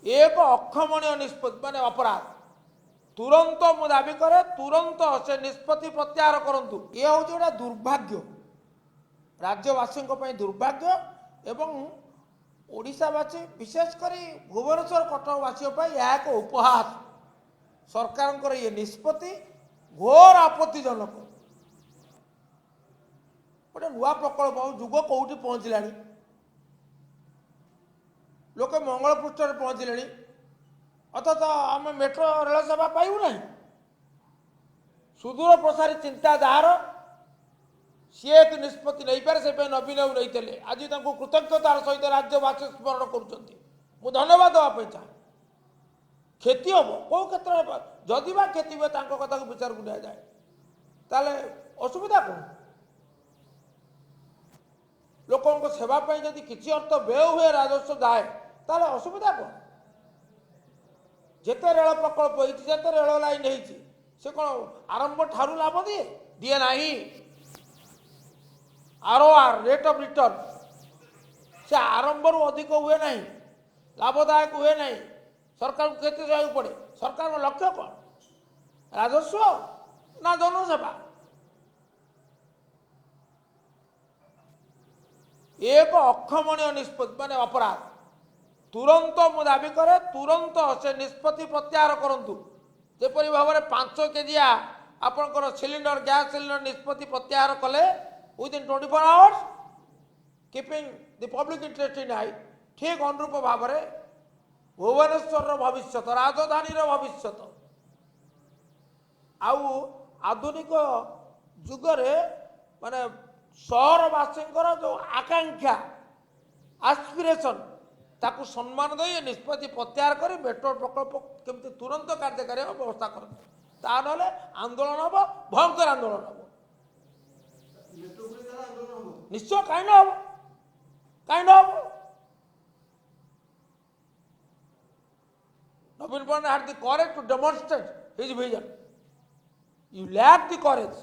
एक अक्षमणीय निष्पत्ति माने अपराध तुरंत मु दाबी करे तुरंत से निष्पत्ति प्रत्याहार करंतु। ये हूँ गोटे दुर्भाग्य राज्यवासी दुर्भाग्य एवं ओडिशावासी विशेषकर भुवनेश्वर कटकवासी यह एक उपहास सरकार ये निष्पत्ति घोर आपत्तिजनक। गोटे नुआ प्रकल्प जुग कौटी पहुँचला लोके मंगल पृष्ठ पहुँचले अथच आम मेट्रो रेल सेवा पाइबू ना। सुदूर प्रसारी चिंता जार सी एक निष्पत्ति नहीं पारे से नवीन बाबू नहीं आज कृतज्ञतार सहित राज्यवासी स्मरण कर धन्यवाद देवाई चाहे। क्षति हम कौ क्षेत्र जदि बा क्षति हुए कथा को विचार को नि जाए ताले असुविधा कौन लोकों सेवाई जदि किसी अर्थ व्यय हुए राजस्व जाए ताले असुविधा कौन। जिते रेल प्रकल्प होते रेल लाइन से कौन आरंभ ठारू लाभ दिए दिए ना। आरओआर रेट ऑफ रिटर्न से आरंभ रु अधिक हुए ना लाभदायक हुए ना। सरकार को क्षति सहयोग पड़े। सरकार लक्ष्य कौन राजस्व ना जनसेवा। एक अक्षमणीय निष्पत्ति माने अपराध तुरंत मु दाबी करे तुरंत से निष्पत्ति प्रत्याहार करंतु। जेपरि भाव में 5 केजिया आपंकर सिलिंडर गैस सिलिंडर निष्पत्ति प्रत्याहार कले within 24 hours keeping the public interest in high ठीक अनुरूप भाव में भुवनेश्वर भविष्य राजधानी भविष्य आधुनिक जुगरे माने सहरवासी जो आकांक्षा आस्पिरेशन ताकू सम्मान दे निष्पत्ति प्रत्याहार कर मेट्रो प्रकल्प केमती तुरंत कार्यकारी व्यवस्था कर आंदोलन हम भयंकर आंदोलन हम निश्चय कहीं ना हम Navin Pandey had the courage to demonstrate his vision. You lack the courage.